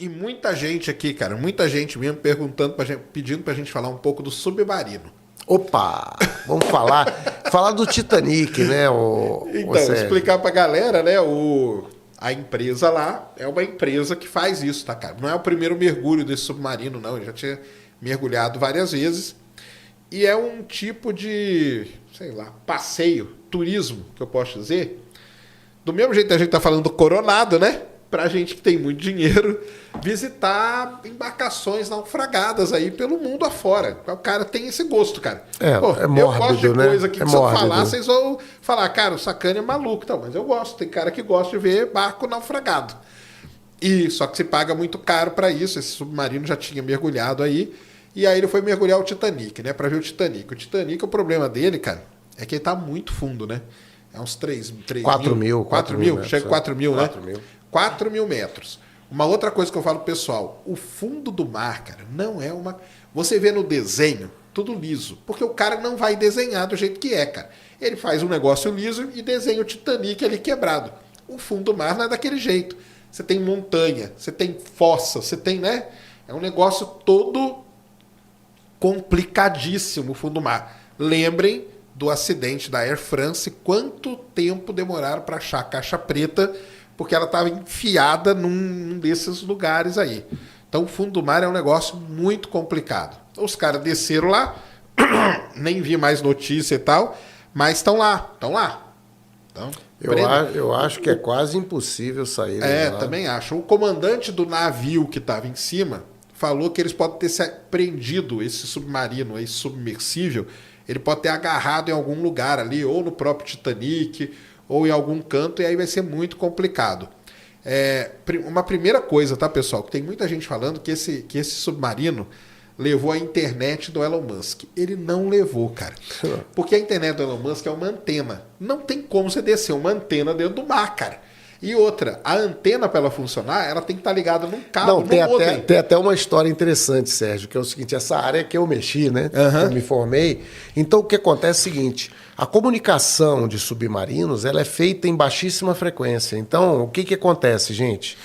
E muita gente aqui, cara, muita gente mesmo perguntando pedindo pra gente falar um pouco do submarino. Opa! Vamos falar do Titanic, né? Então, explicar pra galera, né? A empresa lá é uma empresa que faz isso, tá, cara? Não é o primeiro mergulho desse submarino, não. Ele já tinha mergulhado várias vezes. E é um tipo de, sei lá, passeio, turismo, que eu posso dizer. Do mesmo jeito que a gente tá falando do Coronado, né? Pra gente que tem muito dinheiro, visitar embarcações naufragadas aí pelo mundo afora. O cara tem esse gosto, cara. Pô, é mórbido, eu gosto de coisa que se eu mórbido. falar, vocês vão falar, cara, o Sacani é maluco, então, mas eu gosto. Tem cara que gosta de ver barco naufragado. E só que se paga muito caro para isso. Esse submarino já tinha mergulhado aí. E aí ele foi mergulhar o Titanic, né? Pra ver o Titanic. O Titanic, o problema dele, cara, é que ele tá muito fundo, né? É uns 4 mil. 4 mil? Chega a 4 mil, né? 4 mil. 4 mil metros. Uma outra coisa que eu falo pro pessoal, o fundo do mar, cara, não é uma... Você vê no desenho, tudo liso, porque o cara não vai desenhar do jeito que é, cara. Ele faz um negócio liso e desenha o Titanic ali quebrado. O fundo do mar não é daquele jeito. Você tem montanha, você tem fossa, você tem, né? É um negócio todo complicadíssimo o fundo do mar. Lembrem do acidente da Air France, quanto tempo demoraram para achar a caixa preta, porque ela estava enfiada num desses lugares aí. Então, o fundo do mar é um negócio muito complicado. Os caras desceram lá, nem vi mais notícia e tal, mas estão lá. Então, eu acho que é quase impossível sair. Também acho. O comandante do navio que estava em cima falou que eles podem ter prendido esse submarino, esse submersível, ele pode ter agarrado em algum lugar ali, ou no próprio Titanic, ou em algum canto, e aí vai ser muito complicado. Uma primeira coisa, tá, pessoal? Que tem muita gente falando que esse submarino levou a internet do Elon Musk. Ele não levou, cara. Porque a internet do Elon Musk é uma antena. Não tem como você descer uma antena dentro do mar, cara. E outra, a antena, para ela funcionar, ela tem que estar ligada num cabo. Não, tem até uma história interessante, Sérgio, que é o seguinte, essa área que eu mexi, né? Uhum. Eu me formei. Então, o que acontece é o seguinte, a comunicação de submarinos, ela é feita em baixíssima frequência. Então, o que acontece, gente?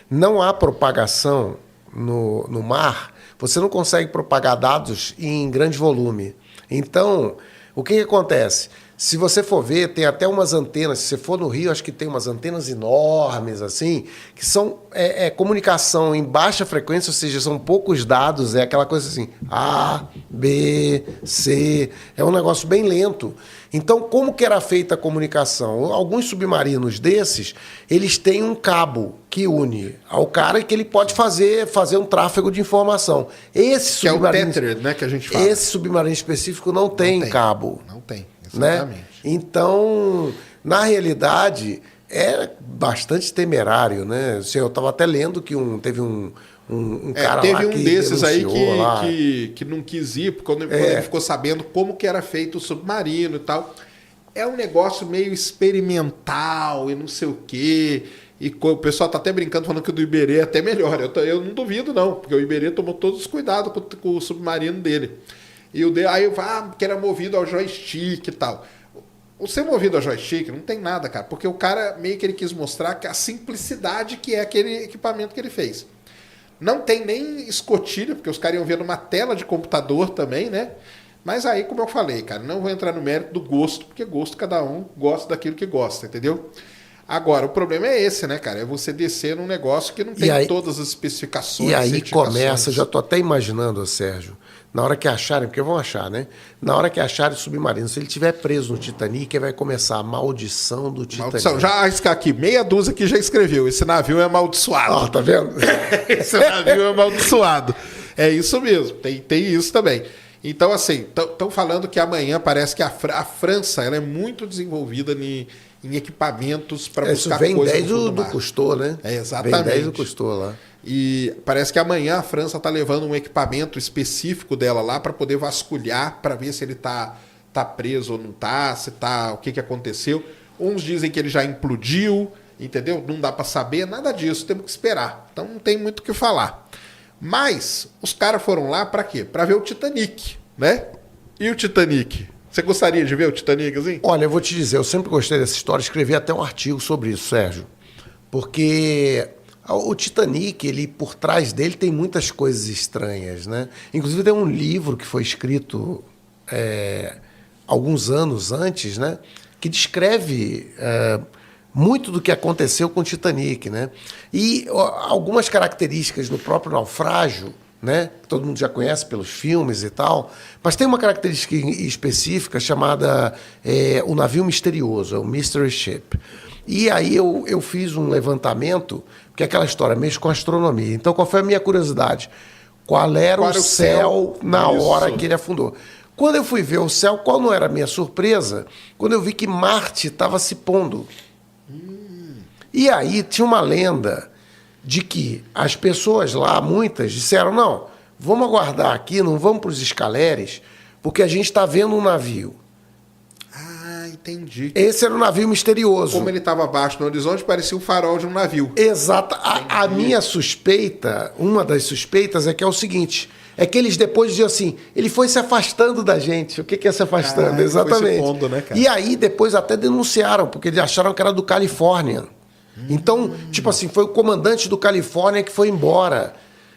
Não há propagação no mar, você não consegue propagar dados em grande volume. Então, o que acontece? Se você for ver, tem até umas antenas, se você for no Rio, acho que tem umas antenas enormes, assim, que são comunicação em baixa frequência, ou seja, são poucos dados, é aquela coisa assim, A, B, C, é um negócio bem lento. Então, como que era feita a comunicação? Alguns submarinos desses, eles têm um cabo que une ao cara e que ele pode fazer um tráfego de informação. Esse que submarino, é o Tether, né, que a gente fala. Esse submarino específico não tem cabo. Não tem. Né? Então, na realidade, é bastante temerário, né? Eu estava até lendo que teve um cara teve lá que um desses aí lá. que não quis ir, quando ele ficou sabendo como que era feito o submarino e tal. É um negócio meio experimental e não sei o quê. E o pessoal tá até brincando, falando que o do Iberê é até melhor. Eu não duvido, não, porque o Iberê tomou todos os cuidados com o submarino dele. Aí eu falo, que era movido ao joystick e tal. O ser movido ao joystick não tem nada, cara, porque o cara meio que ele quis mostrar que a simplicidade que é aquele equipamento que ele fez. Não tem nem escotilha, porque os caras iam ver numa tela de computador também, né? Mas aí, como eu falei, cara, não vou entrar no mérito do gosto, porque gosto cada um gosta daquilo que gosta, entendeu? Agora, o problema é esse, né, cara? É você descer num negócio que não tem todas as especificações. E aí começa, já tô até imaginando, Sérgio, na hora que acharem, porque vão achar, né? Na hora que acharem o submarino, se ele estiver preso no Titanic, vai começar a maldição do Titanic. Maldição. Já arriscar aqui, meia dúzia que já escreveu. Esse navio é amaldiçoado. Ó, tá vendo? Esse navio é amaldiçoado. É isso mesmo, tem isso também. Então, assim, estão falando que amanhã parece que a França ela é muito desenvolvida em equipamentos para buscar coisas. Isso vem desde do Cousteau, né? Exatamente. Vem desde o Cousteau lá. E parece que amanhã a França está levando um equipamento específico dela lá para poder vasculhar, para ver se ele tá preso ou não tá, se tá, o que aconteceu. Uns dizem que ele já implodiu, entendeu? Não dá para saber, nada disso, temos que esperar. Então não tem muito o que falar. Mas os caras foram lá para quê? Para ver o Titanic, né? E o Titanic? Você gostaria de ver o Titanic assim? Olha, eu vou te dizer, eu sempre gostei dessa história, escrevi até um artigo sobre isso, Sérgio. Porque O Titanic, ele por trás dele tem muitas coisas estranhas, né? Inclusive tem um livro que foi escrito alguns anos antes, né? Que descreve muito do que aconteceu com o Titanic, né? E algumas características do próprio naufrágio, né? Que todo mundo já conhece pelos filmes e tal, mas tem uma característica específica chamada o navio misterioso, o Mystery Ship. E aí eu fiz um levantamento, porque é aquela história mexe com astronomia. Então, qual foi a minha curiosidade? Qual era o céu na hora que ele afundou? Quando eu fui ver o céu, qual não era a minha surpresa? Quando eu vi que Marte estava se pondo. E aí tinha uma lenda de que as pessoas lá, muitas, disseram, não, vamos aguardar aqui, não vamos para os escaleres, porque a gente está vendo um navio. Entendi. Esse era um navio misterioso. Como ele estava abaixo no horizonte, parecia o farol de um navio. Exato. A minha suspeita, uma das suspeitas, é que é o seguinte, é que eles depois diziam assim, ele foi se afastando da gente. O que é se afastando? Exatamente. Foi se pondo, né, cara? E aí depois até denunciaram, porque eles acharam que era do Califórnia. Então, tipo assim, foi o comandante do Califórnia que foi embora.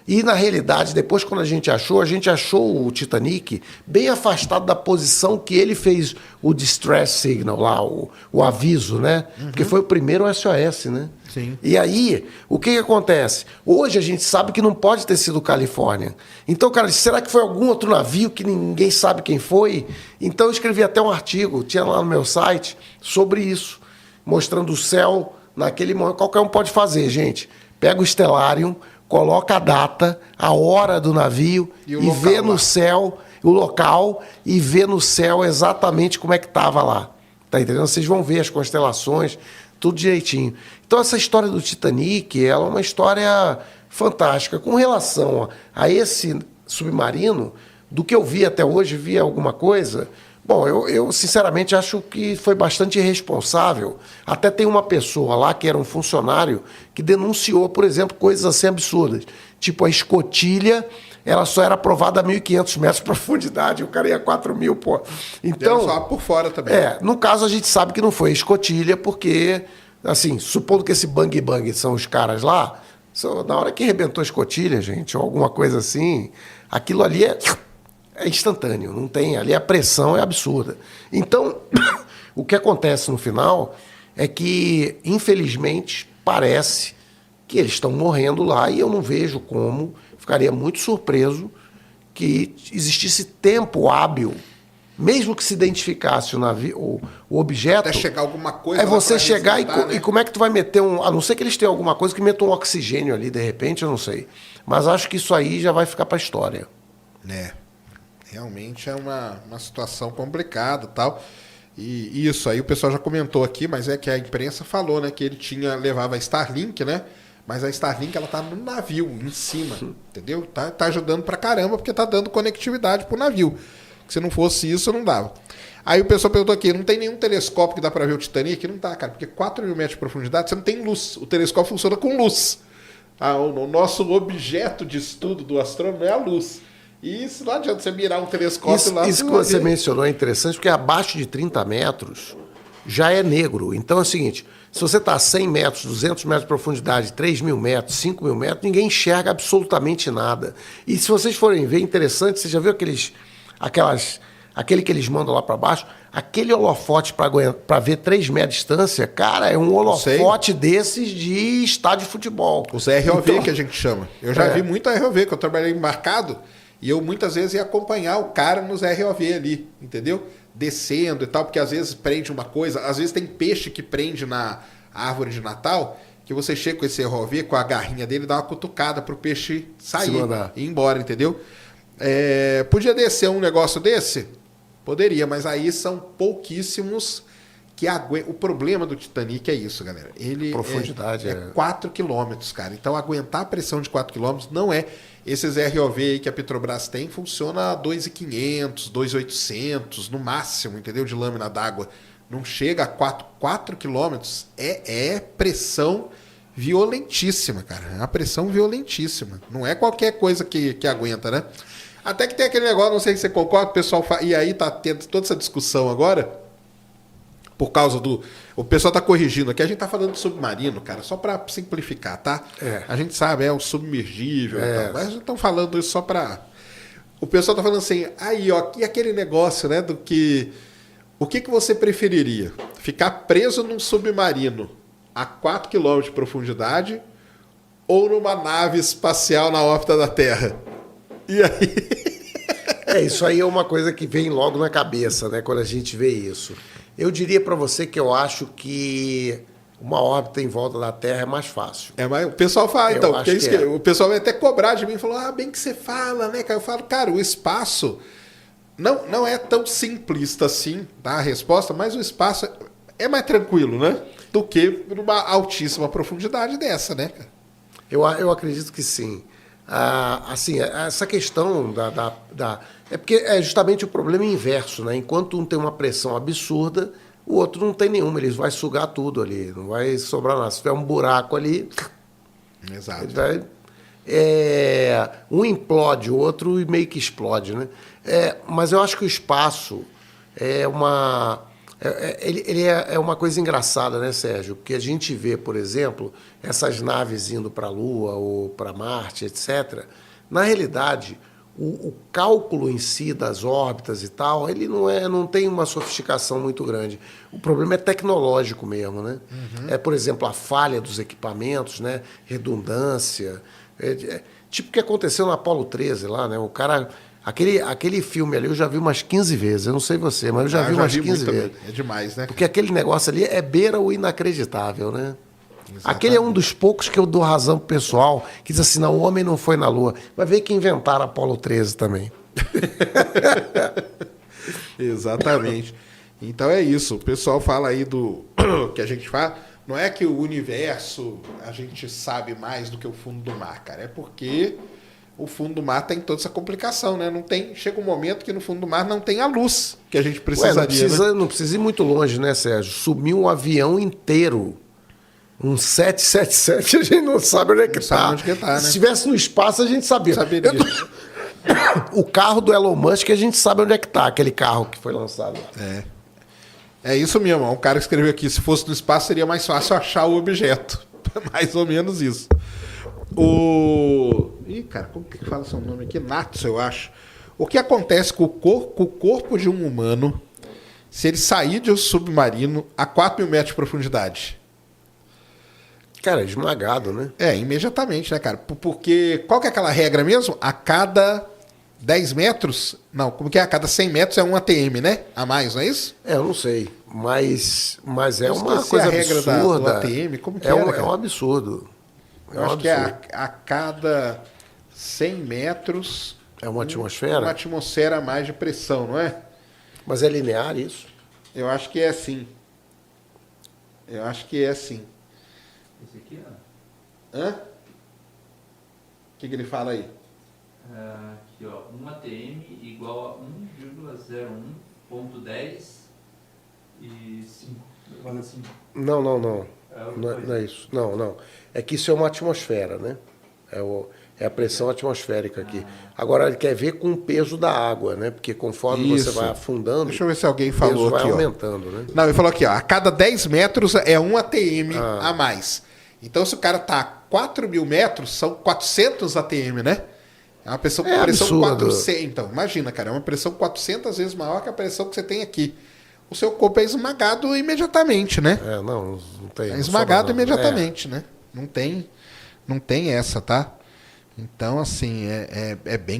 E, na realidade, depois quando a gente achou o Titanic bem afastado da posição que ele fez o distress signal lá, o aviso, né? Porque foi o primeiro SOS, né? Sim. E aí, o que acontece? Hoje a gente sabe que não pode ter sido o Califórnia. Então, cara, será que foi algum outro navio que ninguém sabe quem foi? Então eu escrevi até um artigo, tinha lá no meu site, sobre isso, mostrando o céu naquele momento. Qualquer um pode fazer, gente. Pega o Stellarium, coloca a data, a hora do navio e vê no céu o local e vê no céu exatamente como é que estava lá. Tá entendendo? Vocês vão ver as constelações, tudo direitinho. Então essa história do Titanic, ela é uma história fantástica. Com relação a esse submarino, do que eu vi até hoje, vi alguma coisa... Bom, eu sinceramente acho que foi bastante irresponsável. Até tem uma pessoa lá que era um funcionário que denunciou, por exemplo, coisas assim absurdas. Tipo, a escotilha, ela só era aprovada a 1.500 metros de profundidade, o cara ia a 4.000, pô. Então, só por fora também. No caso a gente sabe que não foi escotilha, porque, assim, supondo que esse bang-bang são os caras lá, na hora que arrebentou a escotilha, gente, ou alguma coisa assim, aquilo ali é instantâneo, não tem, ali a pressão é absurda. Então, o que acontece no final é que, infelizmente, parece que eles estão morrendo lá e eu não vejo como, ficaria muito surpreso que existisse tempo hábil, mesmo que se identificasse o navio, o objeto... Até chegar alguma coisa... É você chegar né? E como é que tu vai meter a não ser que eles tenham alguma coisa que meta um oxigênio ali, de repente, eu não sei. Mas acho que isso aí já vai ficar para a história. Realmente é uma situação complicada e tal. E isso aí o pessoal já comentou aqui, mas é que a imprensa falou, né? Que ele levava a Starlink, né? Mas a Starlink, ela tá no navio, em cima, entendeu? Tá ajudando pra caramba, porque tá dando conectividade pro navio. Se não fosse isso, não dava. Aí o pessoal perguntou aqui, não tem nenhum telescópio que dá pra ver o Titanic? Não tá, cara, porque 4.000 metros de profundidade, você não tem luz. O telescópio funciona com luz. O nosso objeto de estudo do astrônomo é a luz. E isso não adianta você mirar um telescópio lá. Isso que você mencionou é interessante, porque abaixo de 30 metros já é negro. Então é o seguinte, se você está a 100 metros, 200 metros de profundidade, 3.000 metros, 5.000 metros, ninguém enxerga absolutamente nada. E se vocês forem ver, interessante, você já viu aquele que eles mandam lá para baixo? Aquele holofote para ver 3 metros de distância, cara, é um holofote desses de estádio de futebol. Os ROV então, que a gente chama. Eu já vi muito ROV, que eu trabalhei embarcado. E eu muitas vezes ia acompanhar o cara nos ROV ali, entendeu? Descendo e tal, porque às vezes prende uma coisa, às vezes tem peixe que prende na árvore de Natal, que você chega com esse ROV, com a garrinha dele, dá uma cutucada pro peixe sair e ir embora, entendeu? Podia descer um negócio desse? Poderia, mas aí são pouquíssimos que aguentam. O problema do Titanic é isso, galera. Ele profundidade é 4 quilômetros, cara. Então aguentar a pressão de 4 quilômetros não é... Esses ROV aí que a Petrobras tem funciona a 2.500, 2.800 no máximo, entendeu? De lâmina d'água. Não chega a 4 quilômetros. É pressão violentíssima, cara. É uma pressão violentíssima. Não é qualquer coisa que aguenta, né? Até que tem aquele negócio, não sei se você concorda, o pessoal fala, e aí tá tendo toda essa discussão agora. Por causa do... O pessoal está corrigindo aqui. A gente está falando de submarino, cara, só para simplificar, tá? A gente sabe, é o submergível e tal, mas estão falando isso só para... O pessoal está falando assim, aí, ó, e aquele negócio, né, do que... O que você preferiria? Ficar preso num submarino a 4 km de profundidade ou numa nave espacial na órbita da Terra? E aí? Isso aí é uma coisa que vem logo na cabeça, né, quando a gente vê isso. Eu diria para você que eu acho que uma órbita em volta da Terra é mais fácil. Mas o pessoal fala, então, porque isso que o pessoal vai até cobrar de mim e falou, bem que você fala, né, cara? Eu falo, cara, o espaço não é tão simplista assim, tá, a resposta, mas o espaço é mais tranquilo, né? Do que numa altíssima profundidade dessa, né, cara? Eu acredito que sim. Assim, essa questão é porque é justamente o problema inverso, né? Enquanto um tem uma pressão absurda, o outro não tem nenhuma, ele vai sugar tudo ali, não vai sobrar nada. Se tiver um buraco ali, exato. Ele vai, um implode, o outro meio que explode, né? Mas eu acho que o espaço é uma... Ele é uma coisa engraçada, né, Sérgio? Porque a gente vê, por exemplo, essas naves indo para a Lua ou para Marte, etc. Na realidade, o cálculo em si das órbitas e tal, ele não tem uma sofisticação muito grande. O problema é tecnológico mesmo, né? Por exemplo, a falha dos equipamentos, né? Redundância. Tipo o que aconteceu na Apollo 13 lá, né? O cara... Aquele filme ali eu já vi umas 15 vezes. Eu não sei você, mas eu já vi umas 15 vezes. É demais, né? Porque aquele negócio ali beira o inacreditável, né? Exatamente. Aquele é um dos poucos que eu dou razão pro pessoal, que diz assim, não, o homem não foi na Lua. Mas veio que inventaram a Apollo 13 também. Exatamente. Então é isso. O pessoal fala aí do que a gente fala. Não é que o universo a gente sabe mais do que o fundo do mar, cara. É porque... o fundo do mar tem toda essa complicação, né? Chega um momento que no fundo do mar não tem a luz que a gente precisaria. Não precisa ir muito longe, né, Sérgio? Sumiu um avião inteiro. Um 777, a gente não sabe onde é que está. Né? Se estivesse no espaço, a gente sabia. Saberia. O carro do Elon Musk, a gente sabe onde é que está, aquele carro que foi lançado lá. É isso mesmo. Um cara escreveu aqui, se fosse no espaço, seria mais fácil achar o objeto. Mais ou menos isso. Ih, cara, como que fala seu nome aqui? Natsu, eu acho. O que acontece com o corpo de um humano se ele sair de um submarino a 4.000 metros de profundidade? Cara, esmagado, né? Imediatamente, né, cara? Porque qual que é aquela regra mesmo? A cada 10 metros... Não, como que é? A cada 100 metros é um ATM, né? A mais, não é isso? Eu não sei. Mas é uma coisa a regra absurda. do ATM, como que é um absurdo. Eu acho que a cada 100 metros... É uma atmosfera? Uma atmosfera a mais de pressão, não é? Mas é linear isso? Eu acho que é assim. Esse aqui, ó. Hã? O que ele fala aí? Aqui, ó. 1 ATM igual a 1,01.10 e 5. Não. Não é isso. Não. É que isso é uma atmosfera, né? É a pressão atmosférica aqui. Agora, ele quer ver com o peso da água, né? Porque conforme você vai afundando... Deixa eu ver se alguém falou o peso aqui, vai aumentando, né? Não, ele falou aqui, ó. A cada 10 metros é um ATM a mais. Então, se o cara tá a 4.000 metros, são 400 ATM, né? É uma pressão 400. Então, imagina, cara. É uma pressão 400 vezes maior que a pressão que você tem aqui. O seu corpo é esmagado imediatamente, né? Não tem. É esmagado imediatamente, né? Não tem essa, tá? Então, assim, é bem